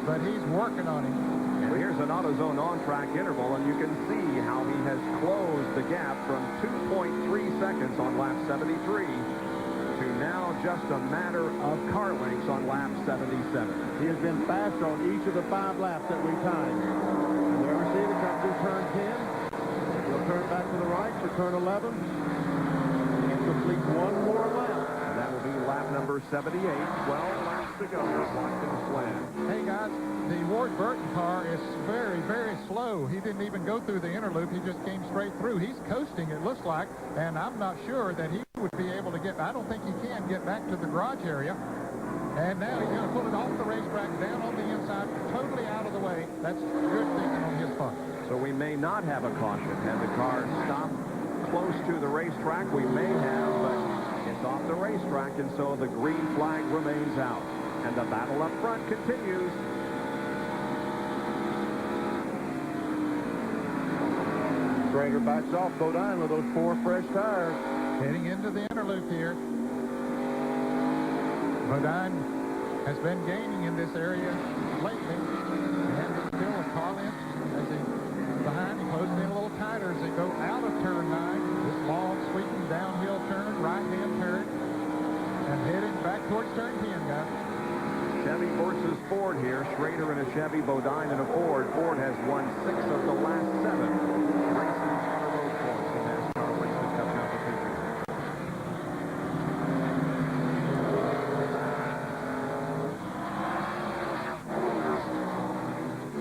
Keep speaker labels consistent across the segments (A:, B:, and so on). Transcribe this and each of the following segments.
A: but he's working on him.
B: And here's an AutoZone on-track interval, and you can see how he has closed the gap from 2.3 seconds on lap 73 to now just a matter of car lengths on lap 77.
C: He has been faster on each of the 5 laps that we timed. And there we see it comes through turn 10. He'll turn back to the right to turn 11 and complete one more lap.
B: And that will be lap number 78. 12 laps to go at Watkins Glen.
A: Hey, guys, the Ward Burton car is very, very slow. He didn't even go through the inner loop. He just came straight through. He's coasting, it looks like, and I'm not sure that he would be able to get, I don't think he can get back to the garage area. And now he's going to pull it off the racetrack, down on the inside, totally out of the way. That's good thinking on his part.
B: So we may not have a caution. Had the car stopped close to the racetrack, we may have, but it's off the racetrack, and so the green flag remains out. And the battle up front continues.
C: Schrader backs off Bodine with those 4 fresh tires.
A: Heading into the inner loop here. Bodine has been gaining in this area lately. And still a car length as he behind. He closes in a little tighter as they go out of turn 9. This long sweeping downhill turn, right-hand turn. And heading back towards turn 10, guys.
B: Chevy versus Ford here. Schrader in a Chevy, Bodine in a Ford. Ford has won 6 of the last 7 races on a road course in NASCAR Winston Cup competition.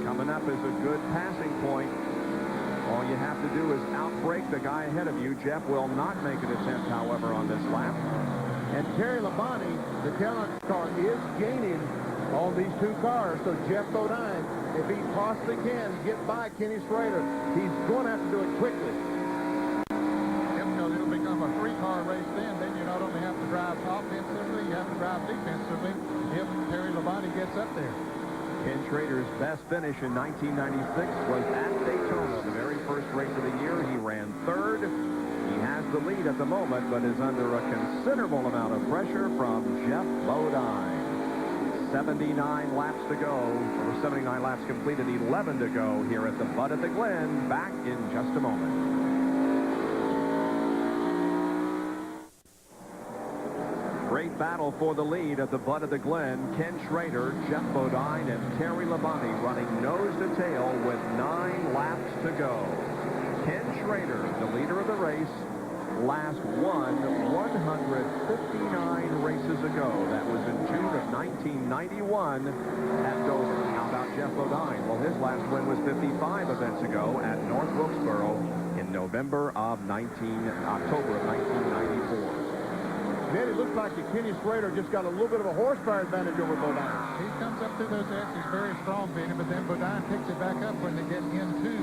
B: Coming up is a good passing point. All you have to do is outbrake the guy ahead of you. Geoff will not make an attempt, however, on this lap.
C: And Terry Labonte, the Kellogg car, is gaining on these 2 cars. So Geoff Bodine, if he possibly can get by Kenny Schrader, he's going to have to do it quickly.
A: Yep, because it'll become a 3-car race then. Then you not only have to drive offensively, you have to drive defensively if Terry Labonte gets up there.
B: Ken Schrader's best finish in 1996 was at Daytona, the very first race of the year. He ran 3rd. He has the lead at the moment, but is under a considerable amount of pressure from Geoff Bodine. 79 laps to go, or 79 laps completed, 11 to go here at the Bud at the Glen. Back in just a moment. Great battle for the lead at the Bud at the Glen. Ken Schrader, Geoff Bodine, and Terry Labonte running nose to tail with 9 laps to go. Ken Schrader, the leader of the race, last won 159 races ago. That was in June of 1991 at Dover. How about Geoff Bodine? Well, his last win was 55 events ago at North Wilkesboro in October of 1994.
C: Then it looks like Kenny Schrader just got a little bit of a horsepower advantage over Bodine.
A: He comes up through those S's very strong, Benny, but then Bodine picks it back up when they get into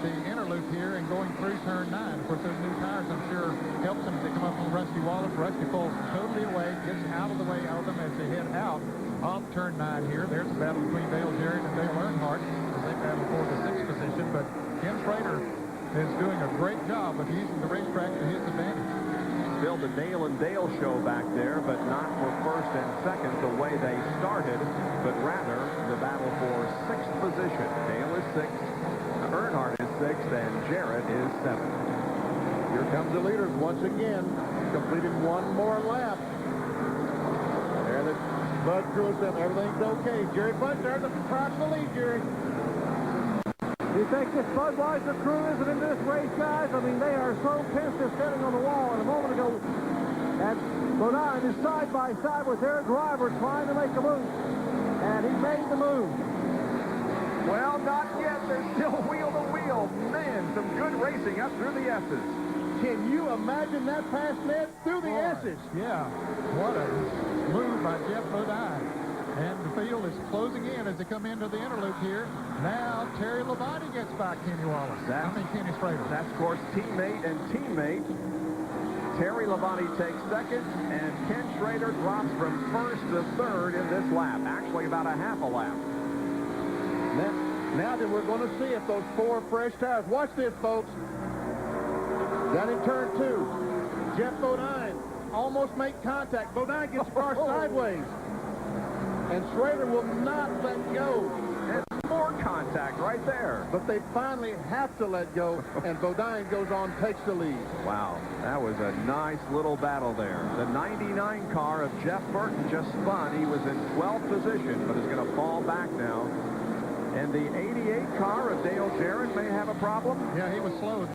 A: the inner loop here and going through turn 9. Of course, those new tires, I'm sure, helps them to come up on Rusty Wallace. Rusty pulls totally away, gets out of the way of them as they head out off turn 9 here. There's a battle between Dale Jarrett and Dale Earnhardt as they battle for the 6th position. But Ken Schrader is doing a great job of using the racetrack to his advantage.
B: Still the Dale and Dale show back there, but not for 1st and 2nd the way they started, but rather the battle for 6th position. Dale is 6th, Earnhardt is 6th, and Jarrett is 7th.
C: Here comes the leaders once again, completed 1 more lap. There the Bud crew said everything's okay. Jerry Bud there, the surprise to the lead, Jerry.
D: You think this Budweiser crew isn't in this race, guys? I mean, they are so pissed they're standing on the wall. And a moment ago, Bodine is side by side with their driver trying to make a move. And he made the move.
B: Well, not yet. They're still wheel to wheel. Man, some good racing up through the S's.
C: Can you imagine that pass, Ned, through the S's?
A: Yeah, what a move by Geoff Bodine. And the field is closing in as they come into the inner loop here. Now Terry Labonte gets by Kenny Wallace. Kenny Schrader.
B: That's, of course, teammate and teammate. Terry Labonte takes 2nd, and Ken Schrader drops from 1st to 3rd in this lap. Actually, about a half a lap.
C: Now then, we're going to see if those 4 fresh tires. Watch this, folks. Down in turn 2, Geoff Bodine almost make contact. Bodine gets the car sideways. And Schrader will not let go. but they finally have to let go, and Bodine goes on, takes the lead.
B: Wow, that was a nice little battle there. The 99 car of Geoff Burton just spun. He was in 12th position, but is going to fall back now. And the 88 car of Dale Jarrett may have a problem.
A: Yeah, he was slow.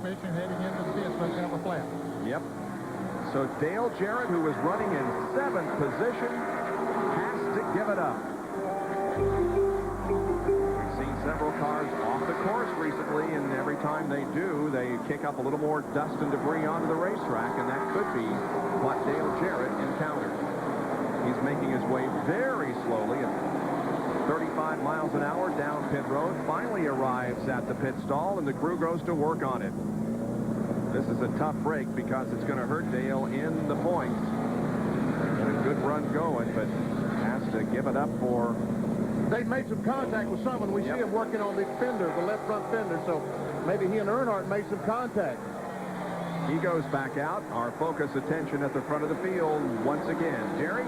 A: Mission heading into the pits, but that was flat.
B: Yep. So Dale Jarrett, who was running in 7th position, has to give it up. We've seen several cars off the course recently, and every time they do, they kick up a little more dust and debris onto the racetrack, and that could be what Dale Jarrett encountered. He's making his way very slowly at 35 miles an hour down pit road, finally arrives at the pit stall, and the crew goes to work on it. This is a tough break because it's going to hurt Dale in the points. Got a good run going, but has to give it up for...
C: They made some contact with someone. We see him working on the fender, the left front fender, so maybe he and Earnhardt made some contact.
B: He goes back out. Our focus attention at the front of the field once again. Jerry?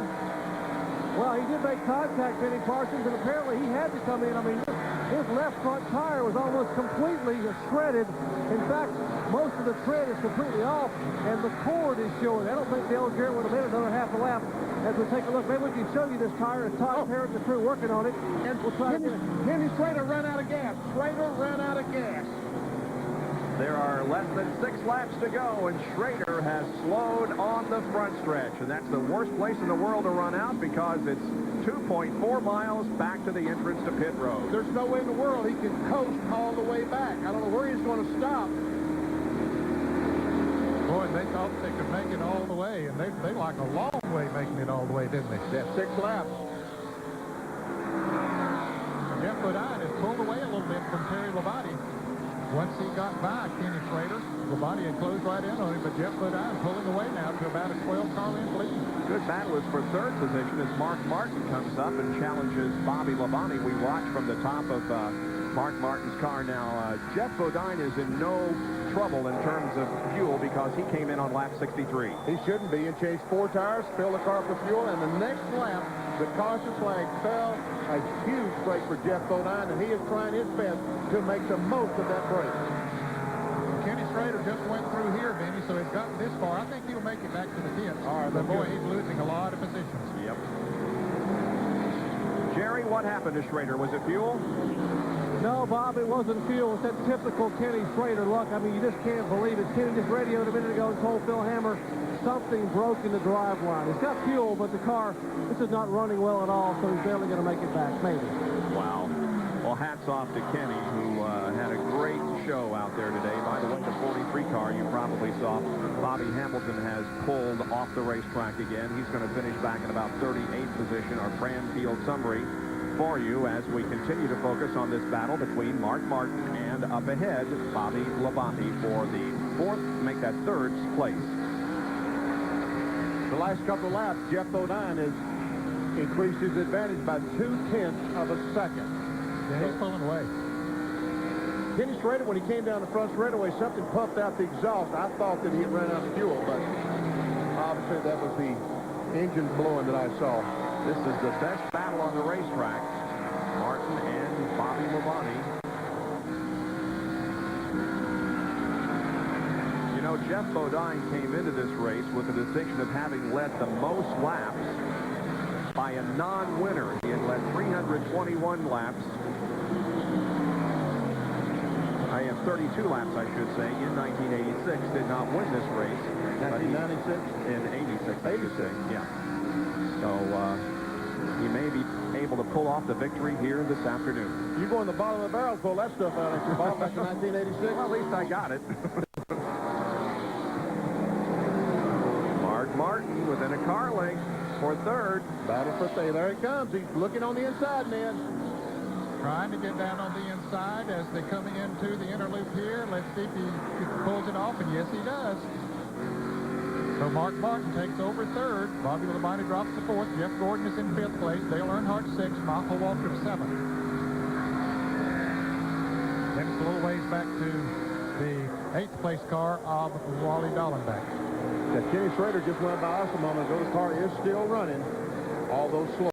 D: Well, he did make contact, Benny Parsons, and apparently he had to come in. I mean, his left front tire was almost completely shredded. In fact, most of the tread is completely off, and the cord is showing. I don't think Dale Jarrett would have made another half a lap. As we take a look, maybe we can show you this tire. As Todd Parrott and the crew working on it, and we'll try to...
C: Ken Schrader ran out of gas. Schrader ran out of gas.
B: There are less than 6 laps to go, and Schrader has slowed on the front stretch. And that's the worst place in the world to run out because it's 2.4 miles back to the entrance to pit road.
C: There's no way in the world he can coast all the way back. I don't know where he's going to stop.
A: Boy, they thought they could make it all the way, and they like a long way making it all the way, didn't they?
C: Yeah, 6 laps.
A: Geoff Bodine has pulled away a little bit from Terry Labonte. Once he got by Kenny Schrader, Labonte had closed right in on him, but Geoff Bodine pulling away now to about a 12-car length lead.
B: Good battle is for 3rd position as Mark Martin comes up and challenges Bobby Labonte. We watch from the top of Mark Martin's car now. Geoff Bodine is in no trouble in terms of fuel because he came in on lap 63.
C: He shouldn't be. And chased 4 tires, filled the car for fuel, and the next lap, the caution flag fell. A huge break for Geoff Bodine, and he is trying his best to make the most of that break.
A: Kenny Schrader just went through here, Benny, so he's gotten this far. I think he'll make it back to the pits.
C: All right,
A: but boy, he's losing a lot of positions.
B: Yep. Jerry, what happened to Schrader? Was it fuel?
D: No, Bob, it wasn't fuel. It's that typical Kenny Schrader luck. I mean, you just can't believe it. Kenny just radioed a minute ago and told Phil Hammer something broke in the drive line. It's got fuel, but the car, this is not running well at all, so he's barely going to make it back, maybe.
B: Wow. Well, hats off to Kenny, who had a great show out there today. By the way, the 43 car you probably saw, Bobby Hamilton has pulled off the racetrack again. He's going to finish back in about 38th position. Our Fran Field summary for you as we continue to focus on this battle between Mark Martin and up ahead, Bobby Labonte for the 3rd place.
C: The last couple of laps, Geoff Bodine has increased his advantage by 0.2 of a second.
A: Yeah, he's pulling away.
C: Kenny Schrader, when he came down the front straightaway, something puffed out the exhaust. I thought that he had run out of fuel, but obviously that was the engine blowing that I saw.
B: This is the best battle on the racetrack, Martin and Bobby Labonte. You know, Geoff Bodine came into this race with the distinction of having led the most laps by a non-winner. He had led 321 laps. I have 32 laps, I should say, in 1986. Did not win this race.
C: 1996?
B: In 86, I should say, yeah. So he may be able to pull off the victory here this afternoon.
C: You go in the bottom of the barrel, pull that stuff out at your ball back in 1986?
B: Well, at least I got it. Mark Martin within a car length for 3rd.
C: Battle for 3rd. There he comes. He's looking on the inside, man.
A: Trying to get down on the inside as they're coming into the inner loop here. Let's see if he pulls it off, and yes, he does. So Mark Martin takes over 3rd. Bobby Labonte drops to 4th. Jeff Gordon is in 5th place. Dale Earnhardt 6th. Michael Walker 7th. Then it's a little ways back to the 8th place car of Wally Dallenbach.
C: Kenny Schrader just went by us a moment ago. The car is still running, although slow.